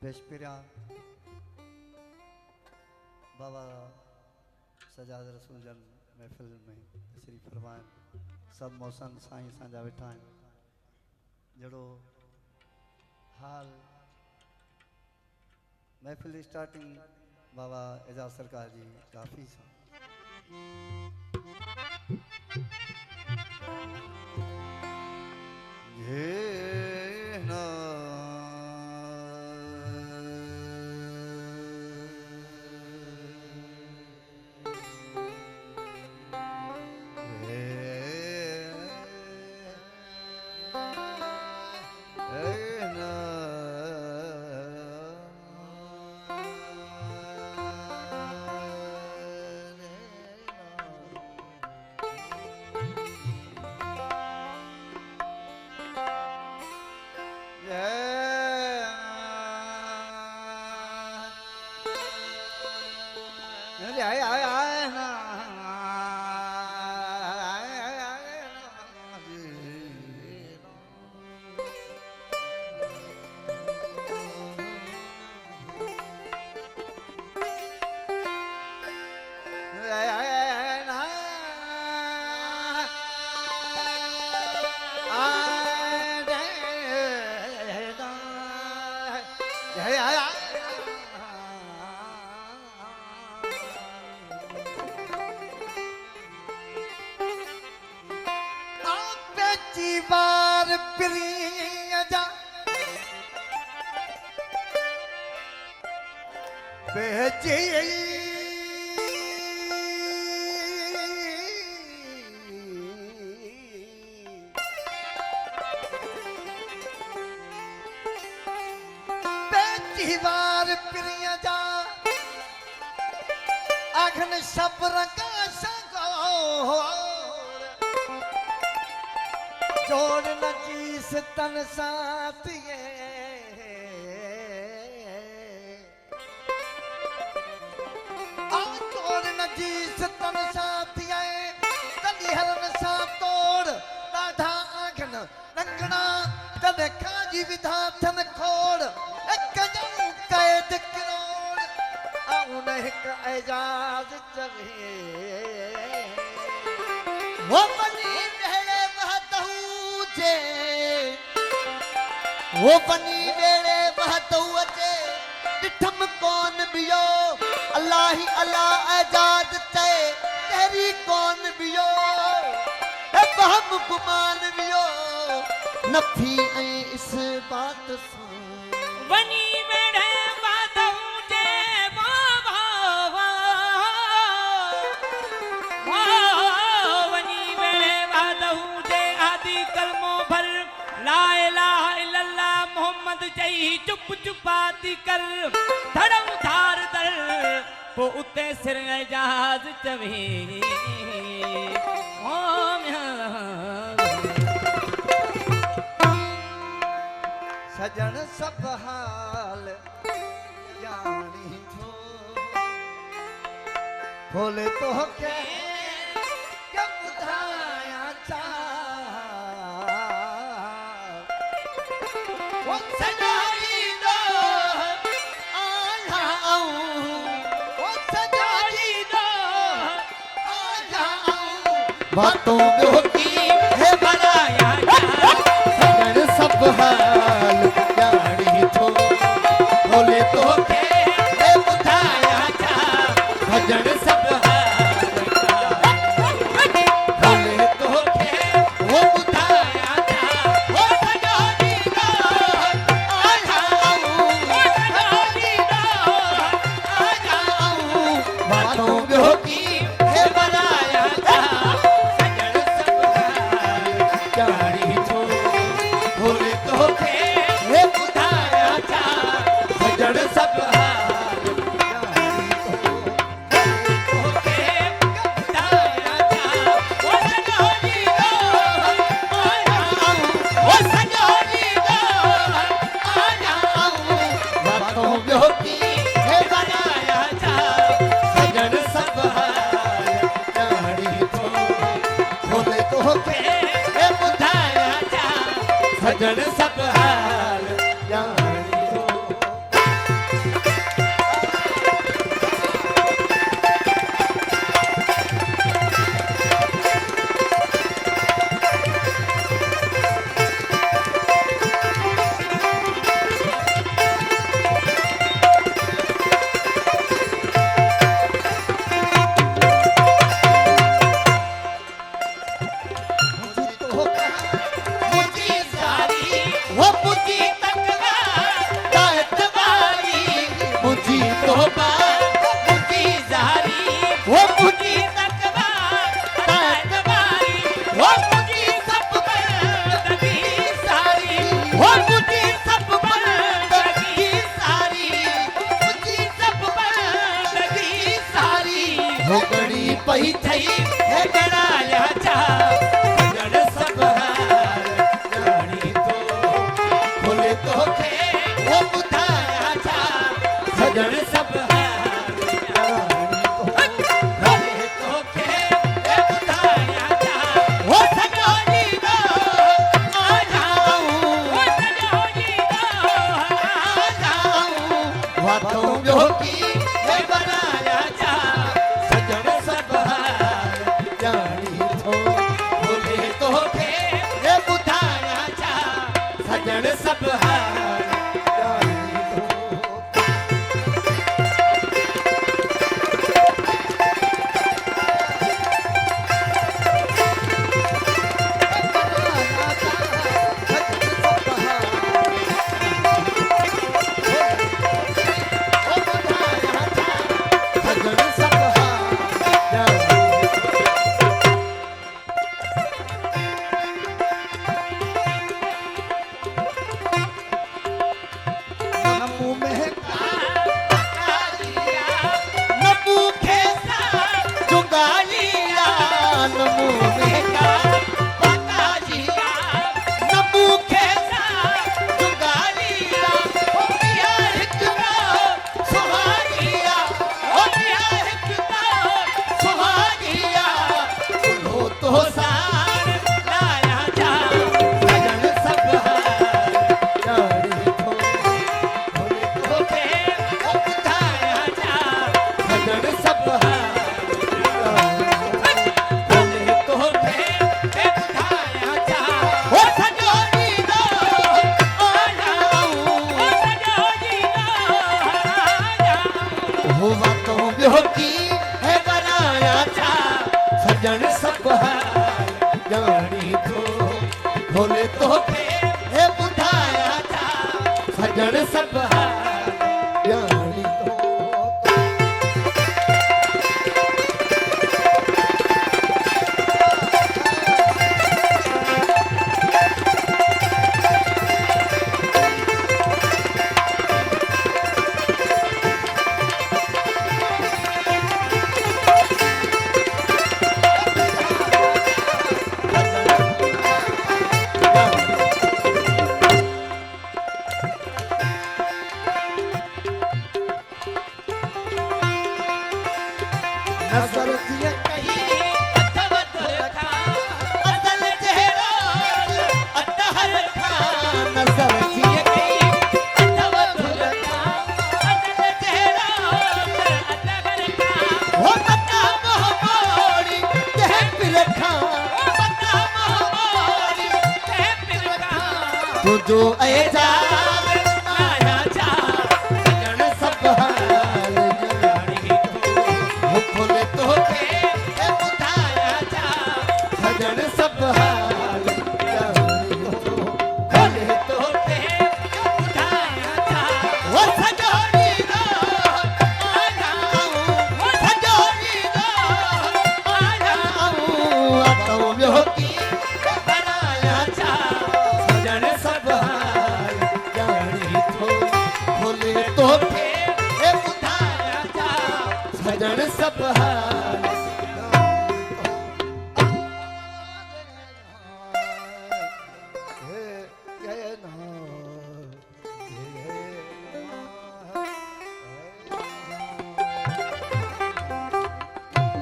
पेशपिरा बाबा सजाद रसूल जन महफिल में तशरीफ़ फरमाए। सब मौसम साईं साजा वेठा आहिनि। जड़ो हाल महफिल स्टार्टिंग बाबा एजाज सरकार जी काफ़ी सां जोड़ नजीस तन साथिए जोड़ नजीस तन साथिए तली हरन सा तोड़ ॾाढा आखन रंगना तने काजी विधाथन खोड़ एक ॼणो कैद किरोड़ आउन हिक एजाज चवे वो बनी वेड़े महतहू जे वो बनी वेड़े महतहू अचे ॾिठम कोन बियो अल्लाह ही अल्लाह एजाज चे तेरी कोन बियो ए बहम गुमान बियो नफी ऐं इस बात सां वनी वेड़े महतहू जे ला इलाहा इल्लल्लाह मोहम्मद चई चुप चुपाती कर धड़म धार दर पो उते सिर एजाज चवे ओ सजन सब हाल जानी थो खोले तो के बुधाया चा सजाई दो आजाऊं वो सजाई दो आजाऊं बातों में होती है बनाया सजन सब हाल जानी थो बोले तो के बुधाया था सजन सब सजन सब हाल जानी थो वो मुझी तकवा दातवारी मुझी तोबा मुझी जारी वो मुझी मुझी तकवा दातवारी वो मुझी सब बंदगी सारी वो मुझी सब बंदगी सारी मुझी सब बंदगी सारी हो गड़ी पही थई है गड़ाया जा गड़ सब हार गाड़ी तो बोले तो खे वो बुधाया जा सजन सब हार गाड़ी तो खे वो बुधाया जा वो सजोनी दो आ जाऊं वो सजोनी दो आ जाऊं बातों में की है बनाया जा सजन सब हार जानी तो बोले तो खे ये बुधाया जा सजन सब हार जानी तो तो सार लाया जा सजन सब हार तो खे वो बुधाया जा सजन सब हार बोले तो खे वो बुधाया जा वो सजोनी दो आ जाऊं वो सजोनी दो आ जाऊं हो बातों में की है बनाया जा सजन सब हार जानी तो भोले तो खे हे बुधाया जा सजन सब हार जानी तो नजर दिए कहीं अथव दुर्खा असल चेहरा अतहर खा नजर दिए कहीं अथव दुर्खा असल चेहरा अतहर खा हो बता मोहब्बोरी ते फिर खा बता मोहब्बत है फिर कहा तो जो ऐ जाग